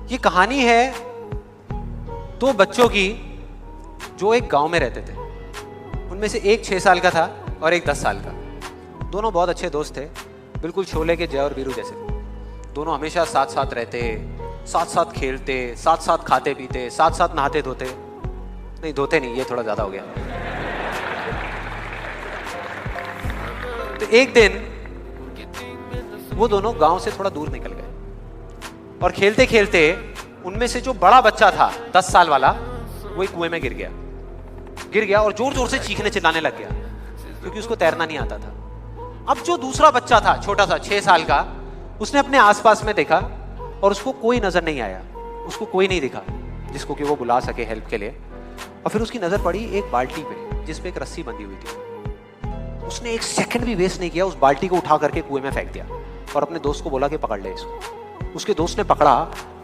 ये कहानी है दो बच्चों की जो एक गांव में रहते थे। उनमें से एक 6 साल का था और एक 10 साल का। दोनों बहुत अच्छे दोस्त थे, बिल्कुल शोले के जय और वीरू जैसे। दोनों हमेशा साथ साथ रहते, साथ साथ खेलते, साथ साथ खाते पीते, साथ साथ नहाते धोते। नहीं, धोते नहीं, ये थोड़ा ज्यादा हो गया। तो एक दिन वो दोनों गांव से थोड़ा दूर निकल गए और खेलते खेलते उनमें से जो बड़ा बच्चा था 10 साल वाला, वो एक कुएं में गिर गया और जोर जोर से चीखने चिल्लाने लग गया क्योंकि उसको तैरना नहीं आता था। अब जो दूसरा बच्चा था छोटा सा 6 साल का, उसने अपने आसपास में देखा और उसको कोई नजर नहीं आया, उसको कोई नहीं दिखा जिसको कि वो बुला सके हेल्प के लिए। और फिर उसकी नजर पड़ी एक बाल्टी पे जिसपे एक रस्सी बंधी हुई थी। उसने एक सेकंड भी वेस्ट नहीं किया, उस बाल्टी को उठा करके कुएं में फेंक दिया और अपने दोस्त को बोला कि पकड़ ले इसको। उसके दोस्त ने पकड़ा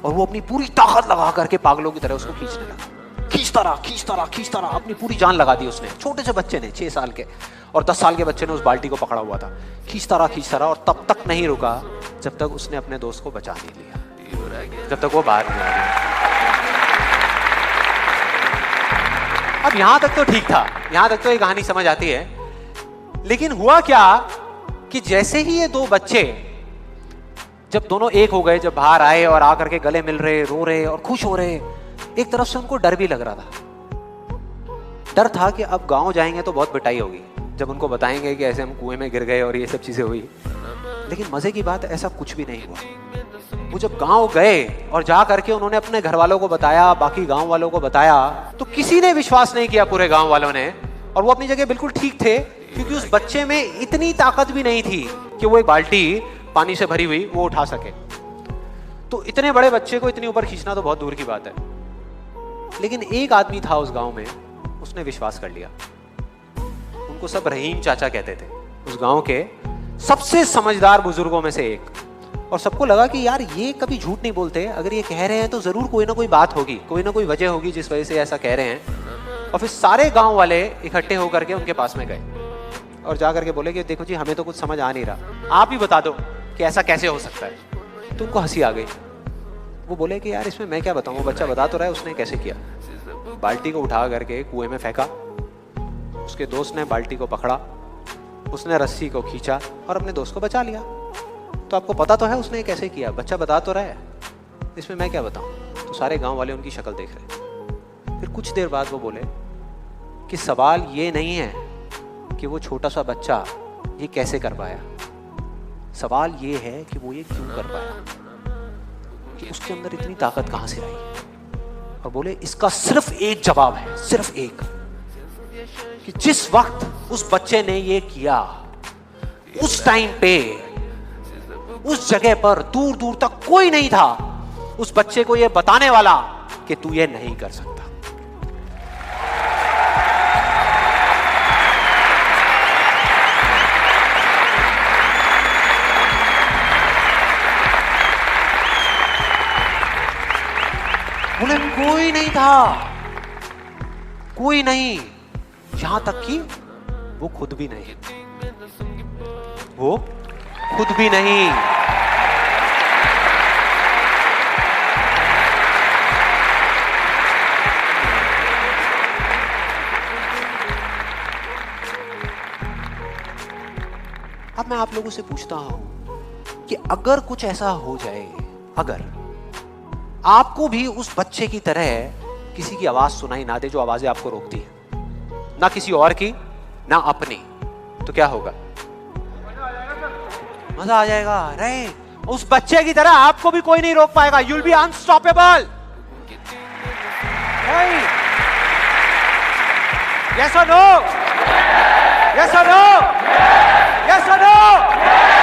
और वो अपनी पूरी ताकत लगा करके पागलों की तरह उसको खींचने लगा। खींचता रहा, अपनी पूरी जान लगा दी उसने। छोटे से बच्चे ने, 6 साल के और 10 साल के बच्चे ने उस बाल्टी को पकड़ा हुआ था। खींचता रहा और तब तक नहीं रुका जब तक उसने अपने दोस्त को बचा नहीं लिया, जब तक वो बाहर नहीं आ गया। अब यहां तक तो ठीक था, यहां तक तो ये कहानी समझ आती है। लेकिन हुआ क्या कि जैसे ही ये दो बच्चे जब दोनों एक हो गए, जब बाहर आए और आकर के गले मिल रहे, रो रहे और खुश हो रहे, एक तरफ से उनको डर भी लग रहा था। डर था कि अब गांव जाएंगे तो बहुत पिटाई होगी जब उनको बताएंगे कि ऐसे हम कुएं में गिर गए और ये सब चीजें हुई। लेकिन मजे की बात, ऐसा कुछ भी नहीं हुआ। वो जब गांव गए और जा करके उन्होंने अपने घर वालों को बताया, बाकी गांव वालों को बताया, तो किसी ने विश्वास नहीं किया, पूरे गांव वालों ने। और वो अपनी जगह बिल्कुल ठीक थे क्योंकि उस बच्चे में इतनी ताकत भी नहीं थी कि वो एक बाल्टी पानी से भरी हुई वो उठा सके। तो इतने बड़े बच्चे को इतनी ऊपर खींचना तो बहुत दूर की बात है। लेकिन एक आदमी था उस गांव में, उसने विश्वास कर लिया। उनको सब रहीम चाचा कहते थे, उस गांव के सबसे समझदार बुजुर्गों में से एक। और सबको लगा कि यार ये कभी झूठ नहीं बोलते, अगर ये कह रहे हैं तो जरूर कोई ना कोई बात होगी, कोई ना कोई वजह होगी जिस वजह से ऐसा कह रहे हैं। और फिर सारे गांव वाले इकट्ठे होकर के उनके पास में गए और जा करके बोले कि देखो जी, हमें तो कुछ समझ आ नहीं रहा, आप ही बता दो कि ऐसा कैसे हो सकता है। तो उनको हंसी आ गई। वो बोले कि यार इसमें मैं क्या बताऊं, वो बच्चा बता तो रहा है उसने कैसे किया। बाल्टी को उठा करके कुएं में फेंका, उसके दोस्त ने बाल्टी को पकड़ा, उसने रस्सी को खींचा और अपने दोस्त को बचा लिया। तो आपको पता तो है उसने कैसे किया, बच्चा बता तो रहा है, इसमें मैं क्या बताऊं। तो सारे गांव वाले उनकी शक्ल देख रहे। फिर कुछ देर बाद वो बोले कि सवाल ये नहीं है कि वो छोटा सा बच्चा ये कैसे कर पाया, सवाल ये है कि वो ये क्यों कर पाया, कि उसके अंदर इतनी ताकत कहां से आई। और बोले इसका सिर्फ एक जवाब है, सिर्फ एक, कि जिस वक्त उस बच्चे ने ये किया, उस टाइम पे उस जगह पर दूर दूर तक कोई नहीं था उस बच्चे को ये बताने वाला कि तू ये नहीं कर सकता। बोले कोई नहीं था, कोई नहीं, यहां तक कि वो खुद भी नहीं, वो खुद भी नहीं। अब मैं आप लोगों से पूछता हूं कि अगर कुछ ऐसा हो जाए, अगर आपको भी उस बच्चे की तरह किसी की आवाज सुनाई ना दे जो आवाजें आपको रोकती है, ना किसी और की ना अपनी, तो क्या होगा? मजा आ जाएगा। अरे उस बच्चे की तरह आपको भी कोई नहीं रोक पाएगा। You'll be unstoppable. यस और नो? यस और नो? यस और नो?